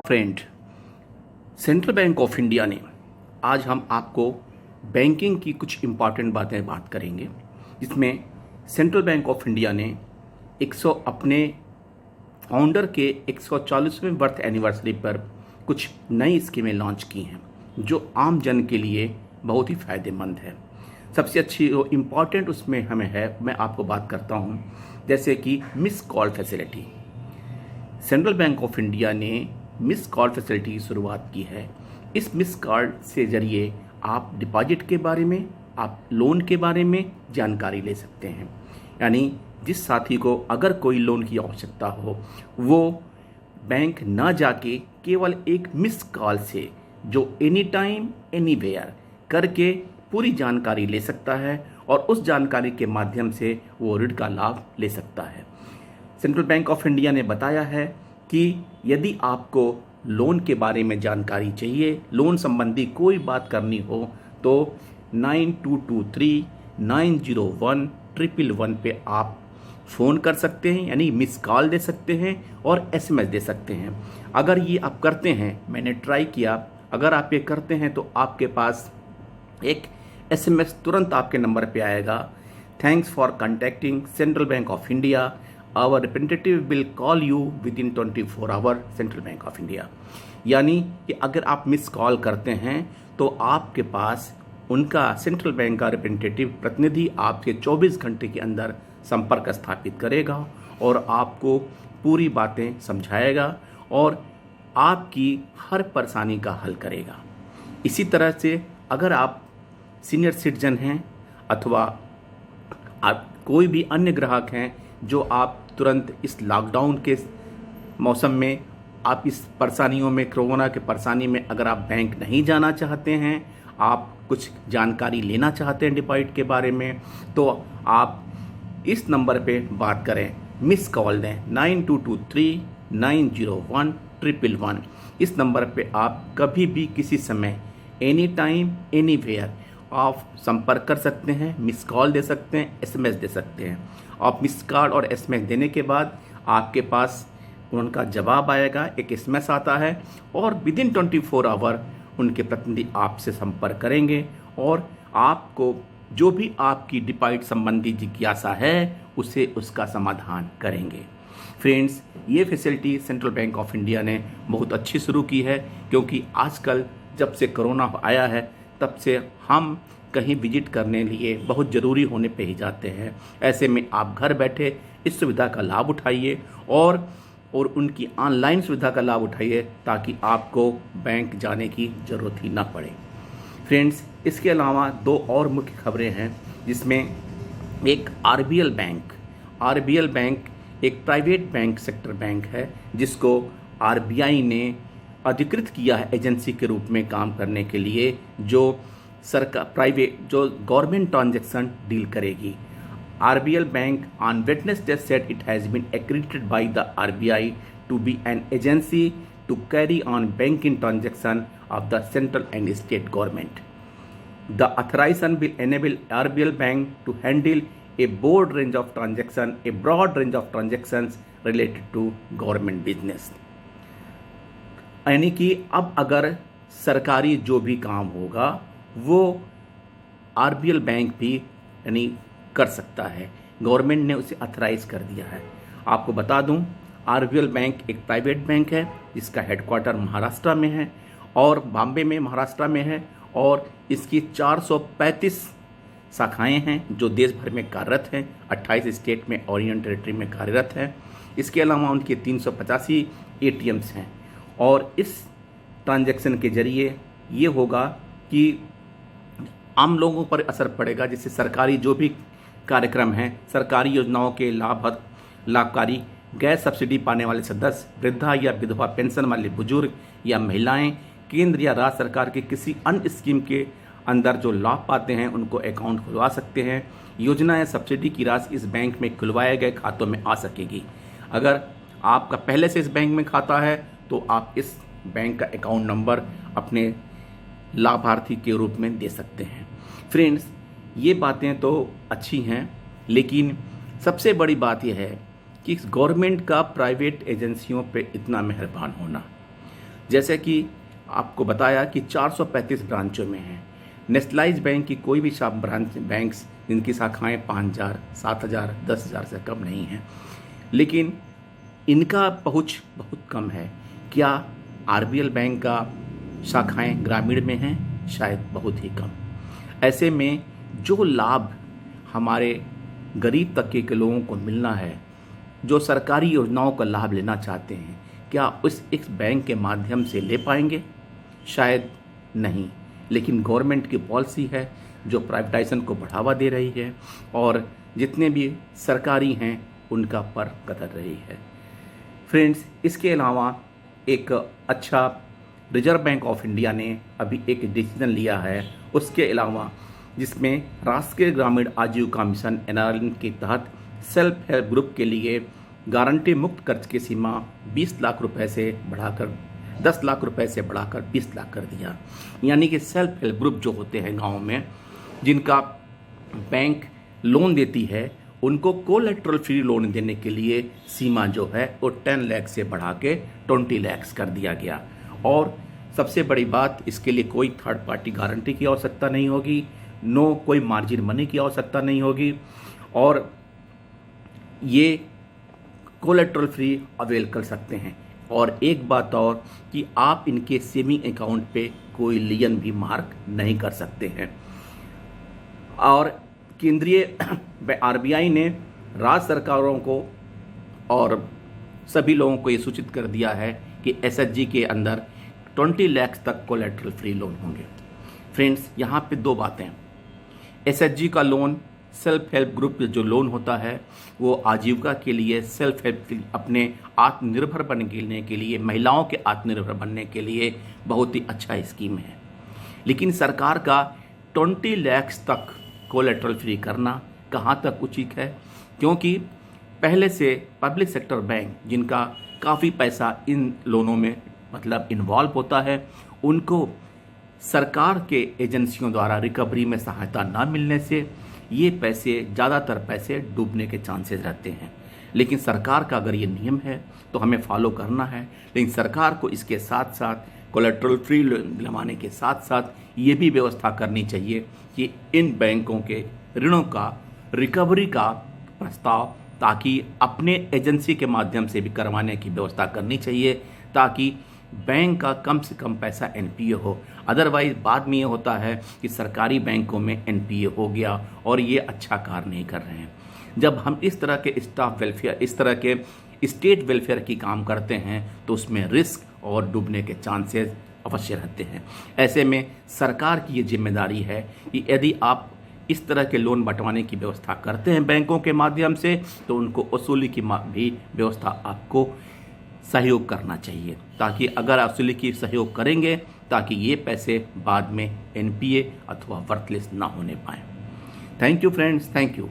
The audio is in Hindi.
Friend, central Bank of India ने आज हम आपको बैंकिंग की कुछ इम्पॉर्टेंट बात करेंगे, जिसमें सेंट्रल बैंक ऑफ इंडिया ने अपने फाउंडर के 140वें बर्थ एनिवर्सरी पर कुछ नई स्कीमें लॉन्च की हैं जो आम जन के लिए बहुत ही फ़ायदेमंद है। सबसे अच्छी जो इम्पॉर्टेंट उसमें हमें है, मैं आपको बात करता हूँ, जैसे कि miss call facility. Central Bank of India ने मिस कॉल फैसिलिटी की शुरुआत की है। इस मिस कॉल से ज़रिए आप डिपॉजिट के बारे में, आप लोन के बारे में जानकारी ले सकते हैं। यानी जिस साथी को अगर कोई लोन की आवश्यकता हो, वो बैंक ना जाके केवल एक मिस कॉल से, जो एनी टाइम एनीवेयर करके पूरी जानकारी ले सकता है और उस जानकारी के माध्यम से वो ऋण का लाभ ले सकता है। सेंट्रल बैंक ऑफ इंडिया ने बताया है कि यदि आपको लोन के बारे में जानकारी चाहिए, लोन संबंधी कोई बात करनी हो, तो 9223-901-111 पे आप फ़ोन कर सकते हैं, यानी मिस कॉल दे सकते हैं और SMS दे सकते हैं। अगर ये आप करते हैं, मैंने ट्राई किया, अगर आप ये करते हैं तो आपके पास एक SMS तुरंत आपके नंबर पे आएगा, thanks for contacting Central Bank of India, our representative will call you within 24 hour Central Bank of India. यानी कि अगर आप मिस कॉल करते हैं तो आपके पास उनका सेंट्रल बैंक का रिप्रेजेंटेटिव प्रतिनिधि आपके 24 घंटे के अंदर संपर्क स्थापित करेगा और आपको पूरी बातें समझाएगा और आपकी हर परेशानी का हल करेगा। इसी तरह से अगर आप सीनियर सिटीजन हैं अथवा आप कोई भी अन्य ग्राहक हैं जो आप तुरंत इस लॉकडाउन के मौसम में, आप इस परेशानियों में, कोरोना के परेशानी में अगर आप बैंक नहीं जाना चाहते हैं, आप कुछ जानकारी लेना चाहते हैं डिपॉजिट के बारे में, तो आप इस नंबर पे बात करें, मिस कॉल दें 9223-901-111। इस नंबर पे आप कभी भी किसी समय एनी टाइम एनीवेयर आप संपर्क कर सकते हैं, मिस कॉल दे सकते हैं, SMS दे सकते हैं। आप मिस कॉल और SMS देने के बाद आपके पास उनका जवाब आएगा, एक SMS आता है और विद इन 24 आवर उनके प्रतिनिधि आपसे संपर्क करेंगे और आपको जो भी आपकी डिपॉजिट संबंधी जिज्ञासा है उसे उसका समाधान करेंगे। फ्रेंड्स, ये facility central Bank of India ने बहुत अच्छी शुरू की है, क्योंकि आजकल जब से कोरोना आया है तब से हम कहीं विजिट करने लिए बहुत ज़रूरी होने पे ही जाते हैं। ऐसे में आप घर बैठे इस सुविधा का लाभ उठाइए और उनकी ऑनलाइन सुविधा का लाभ उठाइए, ताकि आपको बैंक जाने की ज़रूरत ही ना पड़े। फ्रेंड्स, इसके अलावा दो और मुख्य खबरें हैं, जिसमें एक RBL बैंक एक प्राइवेट बैंक सेक्टर बैंक है, जिसको RBI ने अधिकृत किया है एजेंसी के रूप में काम करने के लिए, जो जो गवर्नमेंट ट्रांजैक्शन डील करेगी। RBL bank on Wednesday said it has been accredited by the RBI to be an agency to carry on banking transaction of the central and state government. The authorization will enable RBL bank to handle a broad range of transactions related to government business. यानी कि अब अगर सरकारी जो भी काम होगा वो RBL बैंक भी यानी कर सकता है। गवर्नमेंट ने उसे अथराइज कर दिया है। आपको बता दूं, RBL बैंक एक प्राइवेट बैंक है जिसका हेडक्वार्टर महाराष्ट्र में है और बॉम्बे में महाराष्ट्र में है, और इसकी 435 शाखाएं हैं जो देश भर में कार्यरत हैं, 28 स्टेट में और यूनियन टेरिटरी में कार्यरत हैं। इसके अलावा उनके 385 ATMs हैं और इस ट्रांजैक्शन के जरिए ये होगा कि आम लोगों पर असर पड़ेगा, जिससे सरकारी जो भी कार्यक्रम हैं, सरकारी योजनाओं के लाभकारी, गैस सब्सिडी पाने वाले सदस्य, वृद्धा या विधवा पेंशन वाले बुजुर्ग या महिलाएं, केंद्र या राज्य सरकार के किसी अन्य स्कीम के अंदर जो लाभ पाते हैं उनको अकाउंट खुलवा सकते हैं। योजना या सब्सिडी की राशि इस बैंक में खुलवाए गए खातों में आ सकेगी। अगर आपका पहले से इस बैंक में खाता है तो आप इस बैंक का अकाउंट नंबर अपने लाभार्थी के रूप में दे सकते हैं। फ्रेंड्स, ये बातें तो अच्छी हैं, लेकिन सबसे बड़ी बात यह है कि गवर्नमेंट का प्राइवेट एजेंसियों पे इतना मेहरबान होना। जैसे कि आपको बताया कि 435 ब्रांचों में है। नेशनलाइज बैंक की कोई भी बैंक्स जिनकी शाखाएं 5,000, 7,000, 10,000 से कम नहीं हैं, लेकिन इनका पहुंच बहुत कम है। क्या आरबीएल बैंक का शाखाएं ग्रामीण में हैं? शायद बहुत ही कम। ऐसे में जो लाभ हमारे गरीब तबके के लोगों को मिलना है, जो सरकारी योजनाओं का लाभ लेना चाहते हैं, क्या इस बैंक के माध्यम से ले पाएंगे? शायद नहीं। लेकिन गवर्नमेंट की पॉलिसी है जो प्राइवेटाइजेशन को बढ़ावा दे रही है और जितने भी सरकारी हैं उनका पर कतर रही है। फ्रेंड्स, इसके अलावा एक अच्छा रिजर्व बैंक ऑफ इंडिया ने अभी एक डिसीजन लिया है, उसके अलावा जिसमें राष्ट्रीय ग्रामीण आजीविका मिशन NRLM के तहत सेल्फ हेल्प ग्रुप के लिए गारंटी मुक्त कर्ज की सीमा 20 लाख रुपए से बढ़ाकर 10 लाख रुपए से बढ़ाकर 20 लाख कर दिया। यानी कि सेल्फ हेल्प ग्रुप जो होते हैं गाँव में, जिनका बैंक लोन देती है, उनको कोलेट्रल फ्री लोन देने के लिए सीमा जो है वो 10 लाख से बढ़ा के 20 लाख कर दिया गया। और सबसे बड़ी बात, इसके लिए कोई थर्ड पार्टी गारंटी की आवश्यकता नहीं होगी, कोई मार्जिन मनी की आवश्यकता नहीं होगी और ये कोलेट्रल फ्री अवेल कर सकते हैं। और एक बात और कि आप इनके सेविंग अकाउंट पे कोई लियन भी मार्क नहीं कर सकते हैं। और केंद्रीय RBI ने राज्य सरकारों को और सभी लोगों को ये सूचित कर दिया है कि SHG के अंदर 20 लाख तक कोलेट्रल फ्री लोन होंगे। फ्रेंड्स, यहाँ पे दो बातें। SHG का लोन सेल्फ हेल्प ग्रुप जो लोन होता है वो आजीविका के लिए, सेल्फ हेल्प अपने आत्मनिर्भर बनने के लिए, महिलाओं के आत्मनिर्भर बनने के लिए बहुत ही अच्छा स्कीम है। लेकिन सरकार का 20 लाख तक कोलेट्रल फ्री करना कहाँ तक उचित है? क्योंकि पहले से पब्लिक सेक्टर बैंक जिनका काफ़ी पैसा इन लोनों में मतलब इन्वॉल्व होता है, उनको सरकार के एजेंसियों द्वारा रिकवरी में सहायता ना मिलने से ये ज़्यादातर पैसे डूबने के चांसेस रहते हैं। लेकिन सरकार का अगर ये नियम है तो हमें फॉलो करना है। लेकिन सरकार को इसके साथ साथ कोलेट्रल फ्री दिलवाने के साथ साथ ये भी व्यवस्था करनी चाहिए कि इन बैंकों के ऋणों का रिकवरी का प्रस्ताव ताकि अपने एजेंसी के माध्यम से भी करवाने की व्यवस्था करनी चाहिए, ताकि बैंक का कम से कम पैसा NPA हो। अदरवाइज बाद में ये होता है कि सरकारी बैंकों में NPA हो गया और ये अच्छा कार्य नहीं कर रहे हैं। जब हम इस तरह के स्टाफ वेलफेयर, इस तरह के स्टेट वेलफेयर की काम करते हैं तो उसमें रिस्क और डूबने के चांसेस अवश्य रहते हैं। ऐसे में सरकार की ये जिम्मेदारी है कि यदि आप इस तरह के लोन बंटवाने की व्यवस्था करते हैं बैंकों के माध्यम से, तो उनको वसूली की भी व्यवस्था आपको सहयोग करना चाहिए, ताकि अगर वसूली की सहयोग करेंगे ताकि ये पैसे बाद में NPA अथवा वर्थलेस ना होने पाए। Thank you friends, thank you.